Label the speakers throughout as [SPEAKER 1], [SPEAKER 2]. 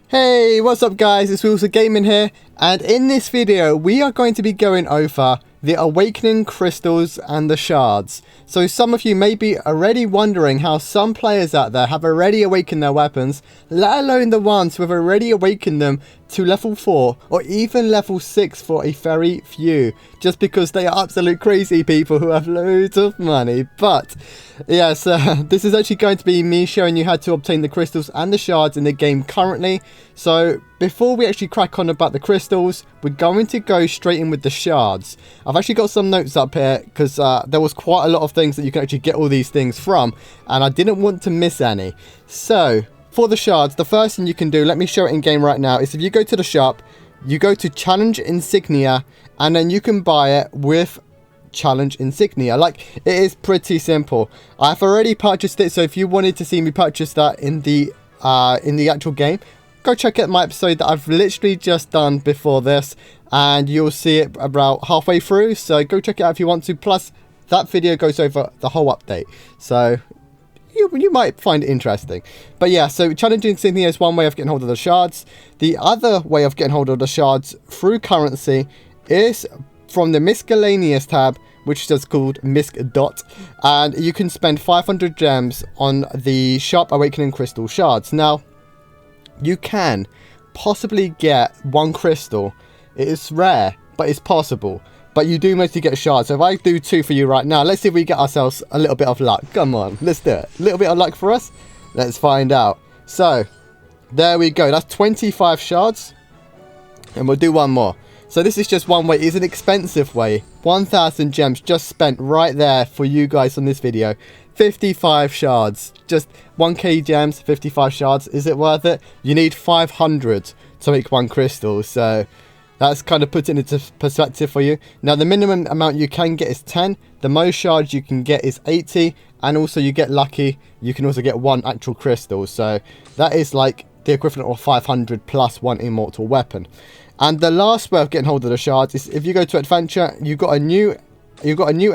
[SPEAKER 1] Hey, what's up guys, it's Woozle Gaming here, and in this video we are going to be going over the Awakening Crystals and the Shards. So some of you may be already wondering how some players out there have already awakened their weapons, let alone the ones who have already awakened them to level 4 or even level 6 for a very few, just because they are absolute crazy people who have loads of money. But yes, this is actually going to be me showing you how to obtain the crystals and the shards in the game currently. So before we actually crack on about the crystals, we're going to go straight in with the shards. I've actually got some notes up here because there was quite a lot of things that you can actually get all these things from, and I didn't want to miss any. So for the shards, the first thing you can do, let me show it in game right now, is if you go to the shop, you go to challenge insignia, and then you can buy it with challenge insignia. Like, it is pretty simple. I've already purchased it, so if you wanted to see me purchase that in the actual game, go check out my episode that I've literally just done before this, and you'll see it about halfway through, so go check it out if you want to. Plus that video goes over the whole update, so you might find it interesting. But yeah, so challenging insignia is one way of getting hold of the shards. The other way of getting hold of the shards through currency is from the miscellaneous tab, which is just called misc dot, and you can spend 500 gems on the sharp awakening crystal shards. Now you can possibly get one crystal. It is rare, but it's possible. But you do mostly get shards. So if I do 2 for you right now, let's see if we get ourselves a little bit of luck. Come on, let's do it. A little bit of luck for us. Let's find out. So there we go. That's 25 shards. And we'll do one more. So this is just one way. It's an expensive way. 1,000 gems just spent right there for you guys on this video. 55 shards. Just 1k gems, 55 shards. Is it worth it? You need 500 to make one crystal. So that's kind of putting it into perspective for you. Now the minimum amount you can get is 10. The most shards you can get is 80. And also you get lucky, you can also get one actual crystal. So that is like the equivalent of 500 plus one immortal weapon. And the last way of getting hold of the shards is if you go to adventure, you've got a new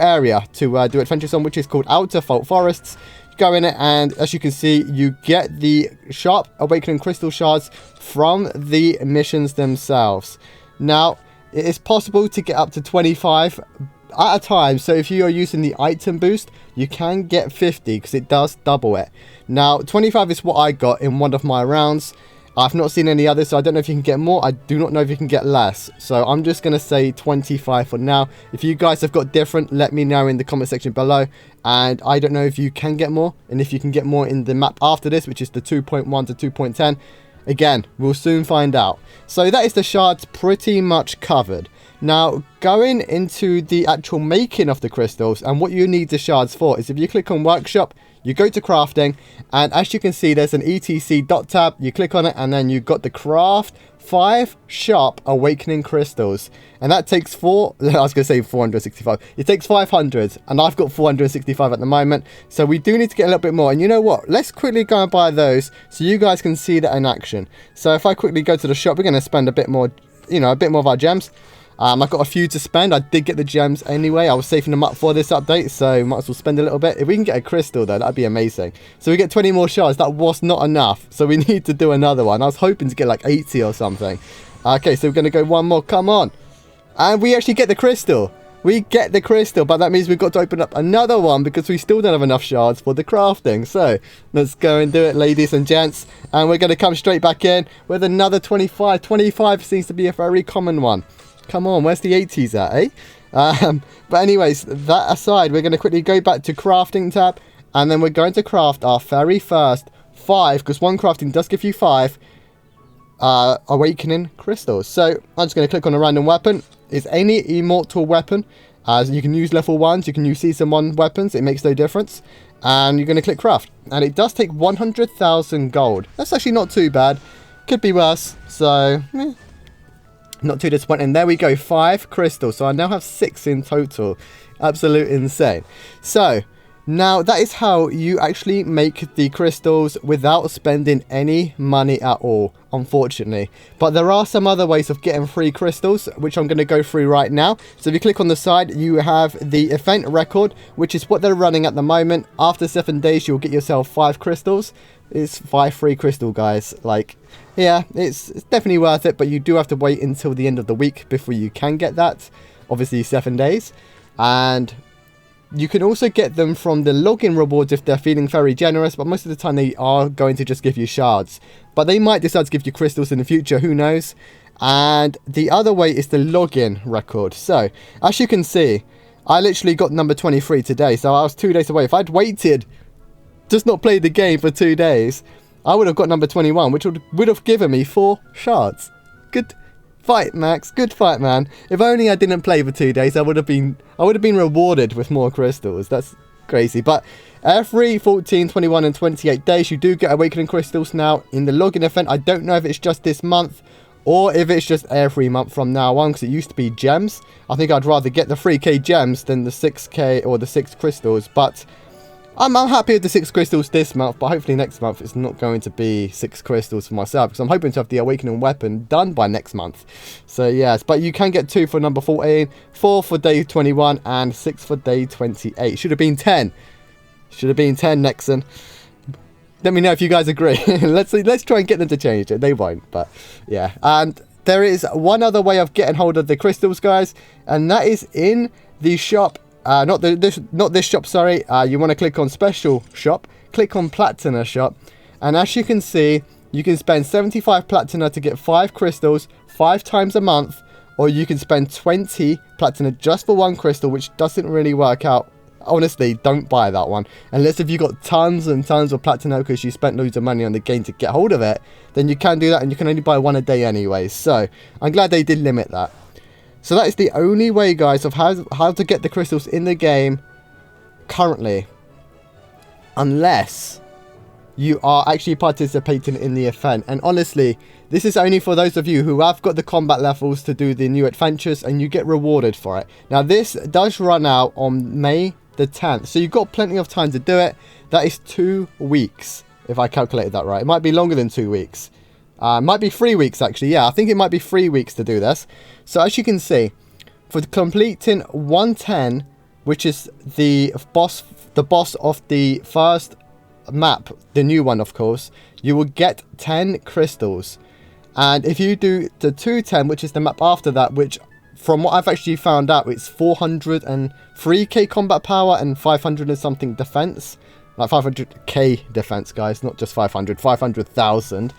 [SPEAKER 1] area to do adventures on, which is called Outer Fault Forests. You go in it, and as you can see, you get the sharp awakening crystal shards from the missions themselves. Now it is possible to get up to 25 at a time, so if you are using the item boost, you can get 50 because it does double it. Now 25 is what I got in one of my rounds. I've not seen any others, so I don't know if you can get more. I do not know if you can get less. So I'm just going to say 25 for now. If you guys have got different, let me know in the comment section below. And I don't know if you can get more, and if you can get more in the map after this, which is the 2.1 to 2.10. Again, we'll soon find out. So that is the shards pretty much covered. Now, going into the actual making of the crystals and what you need the shards for is if you click on workshop, you go to crafting, and as you can see, there's an etc dot tab. You click on it, and then you've got the craft 5 sharp awakening crystals, and that takes I was going to say 465. It takes 500, and I've got 465 at the moment, so we do need to get a little bit more. And you know what, let's quickly go and buy those so you guys can see that in action. So if I quickly go to the shop, we're going to spend a bit more, a bit more of our gems. I've got a few to spend. I did get the gems anyway. I was saving them up for this update, so might as well spend a little bit. If we can get a crystal though, that'd be amazing. So we get 20 more shards. That was not enough, so we need to do another one. I was hoping to get like 80 or something. Okay, so we're going to go one more. Come on. And we actually get the crystal. We get the crystal, but that means we've got to open up another one because we still don't have enough shards for the crafting. So let's go and do it, ladies and gents. And we're going to come straight back in with another 25. 25 seems to be a very common one. Come on, where's the 80s at, eh? But anyways, that aside, we're going to quickly go back to crafting tab, and then we're going to craft our very first 5, because one crafting does give you 5 awakening crystals. So I'm just going to click on a random weapon. It's any immortal weapon, as you can use level 1s, you can use season 1 weapons, it makes no difference. And you're going to click craft, and it does take 100,000 gold. That's actually not too bad. Could be worse, so not too disappointing. There we go, 5 crystals. So I now have 6 in total. Absolute insane. So Now, that is how you actually make the crystals without spending any money at all, unfortunately. But there are some other ways of getting free crystals, which I'm going to go through right now. So if you click on the side, you have the event record, which is what they're running at the moment. After 7 days, you'll get yourself 5 crystals. It's 5 free crystal, guys. Like, yeah, it's definitely worth it, but you do have to wait until the end of the week before you can get that. Obviously, 7 days. And you can also get them from the login rewards if they're feeling very generous, but most of the time they are going to just give you shards. But they might decide to give you crystals in the future, who knows? And the other way is the login record. So, as you can see, I literally got number 23 today, so I was 2 days away. If I'd waited, just not played the game for 2 days, I would have got number 21, which would have given me 4 shards. Good fight, Max. Good fight, man. If only I didn't play for 2 days, I would have been rewarded with more crystals. That's crazy. But every 14, 21, and 28 days, you do get Awakening Crystals now in the login event. I don't know if it's just this month or if it's just every month from now on, because it used to be gems. I think I'd rather get the 3k gems than the 6k or the 6 crystals, but I'm happy with the 6 crystals this month, but hopefully next month it's not going to be 6 crystals for myself, because I'm hoping to have the Awakening weapon done by next month. So yes, but you can get 2 for number 14, 4 for day 21, and 6 for day 28. Should have been 10. Should have been 10, Nexon. Let me know if you guys agree. let's try and get them to change it. They won't, but yeah. And there is one other way of getting hold of the crystals, guys, and that is in the shop. Not this shop, sorry. You want to click on special shop, click on platina shop, and as you can see, you can spend 75 platina to get 5 crystals 5 times a month, or you can spend 20 platina just for 1 crystal, which doesn't really work out. Honestly, don't buy that one unless if you got tons and tons of platina because you spent loads of money on the game to get hold of it. Then you can do that, and you can only buy 1 a day anyway. So I'm glad they did limit that. So that is the only way, guys, of how to get the crystals in the game currently. Unless you are actually participating in the event. And honestly, this is only for those of you who have got the combat levels to do the new adventures, and you get rewarded for it. Now, this does run out on May the 10th. So you've got plenty of time to do it. That is 2 weeks, if I calculated that right. It might be longer than 2 weeks. Might be 3 weeks, actually. Yeah, I think it might be 3 weeks to do this. So as you can see, for completing 110, which is the boss of the first map, the new one, of course, you will get 10 crystals. And if you do the 210, which is the map after that, which from what I've actually found out, it's 403k combat power and 500 and something defense. Like 500k defense, guys, not just 500,000.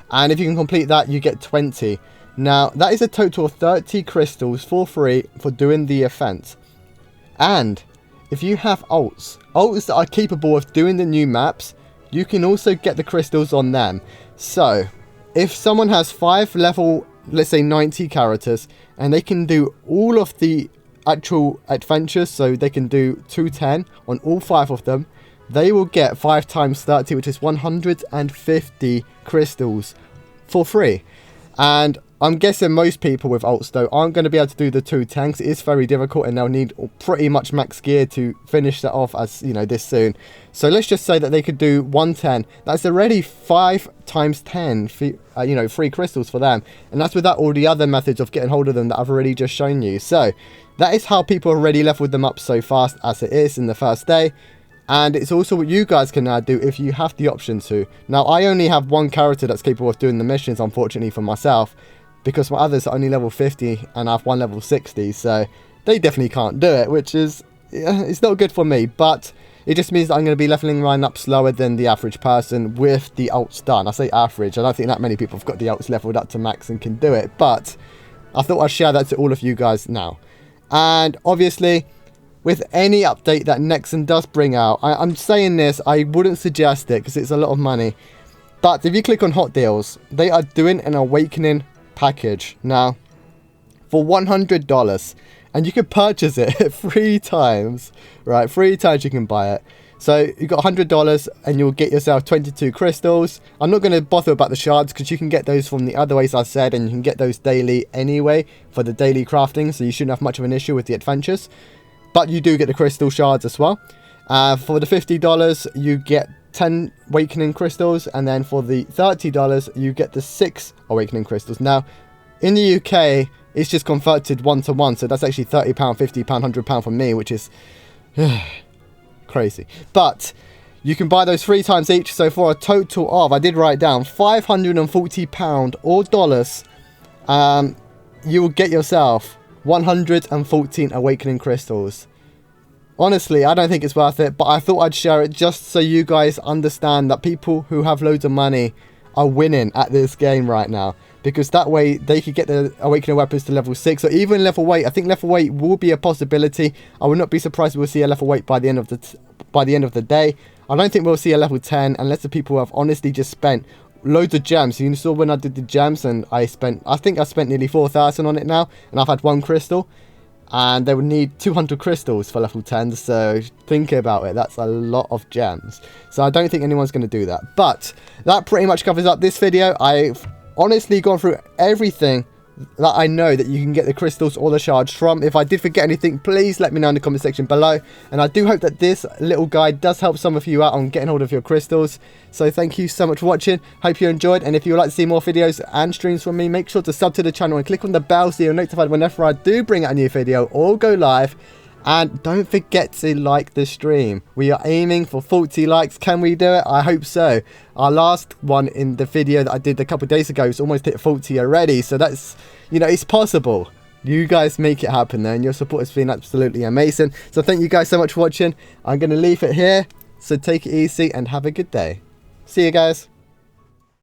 [SPEAKER 1] And if you can complete that, you get 20. Now, that is a total of 30 crystals for free for doing the event. And if you have alts that are capable of doing the new maps, you can also get the crystals on them. So, if someone has 5 level, let's say 90 characters, and they can do all of the actual adventures, so they can do 210 on all 5 of them, they will get 5 times 30, which is 150 crystals for free. And I'm guessing most people with alts, though, aren't going to be able to do the 210 because it is very difficult, and they'll need pretty much max gear to finish that off, as you know, this soon. So let's just say that they could do 110. That's already 5 times 10, you know, free crystals for them. And that's without all the other methods of getting hold of them that I've already just shown you. So that is how people already leveled them up so fast as it is in the first day. And it's also what you guys can now do if you have the option to. Now, I only have 1 character that's capable of doing the missions, unfortunately, for myself, because my others are only level 50 and I have 1 level 60, so they definitely can't do it, which is, yeah, it's not good for me. But it just means that I'm going to be leveling mine up slower than the average person with the alts done. I say average, I don't think that many people have got the alts leveled up to max and can do it, but I thought I'd share that to all of you guys now. And obviously, with any update that Nexon does bring out, I'm saying this, I wouldn't suggest it because it's a lot of money. But if you click on Hot Deals, they are doing an Awakening package now for $100. And you can purchase it 3 times, right? 3 times you can buy it. So you got $100 and you'll get yourself 22 crystals. I'm not going to bother about the shards because you can get those from the other ways I said, and you can get those daily anyway for the daily crafting. So you shouldn't have much of an issue with the adventures. But you do get the crystal shards as well. For the $50, you get 10 Awakening Crystals, and then for the $30, you get the 6 Awakening Crystals. Now, in the UK, it's just converted 1-to-1, so that's actually £30, £50, £100 for me, which is crazy. But you can buy those 3 times each, so for a total of, I did write down, £540 or dollars, you will get yourself 114 Awakening Crystals. Honestly, I don't think it's worth it, but I thought I'd share it just so you guys understand that people who have loads of money are winning at this game right now. Because that way, they could get the Awakening Weapons to level 6, or even level 8. I think level 8 will be a possibility. I would not be surprised if we'll see a level 8 by the end of the day. I don't think we'll see a level 10 unless the people have honestly just spent loads of gems. You saw when I did the gems, and I think I spent nearly 4,000 on it now, and I've had 1 crystal. And they would need 200 crystals for level 10, so think about it, that's a lot of gems. So I don't think anyone's going to do that. But that pretty much covers up this video. I've honestly gone through everything that I know that you can get the crystals or the shards from. If I did forget anything, please let me know in the comment section below. And I do hope that this little guide does help some of you out on getting hold of your crystals. So thank you so much for watching. Hope you enjoyed. And if you would like to see more videos and streams from me, make sure to sub to the channel and click on the bell so you're notified whenever I do bring out a new video or go live. And don't forget to like the stream. We are aiming for 40 likes. Can we do it? I hope so. Our last one in the video that I did a couple of days ago is almost hit 40 already. So that's, you know, it's possible. You guys make it happen there, and your support has been absolutely amazing. So thank you guys so much for watching. I'm going to leave it here. So take it easy and have a good day. See you guys.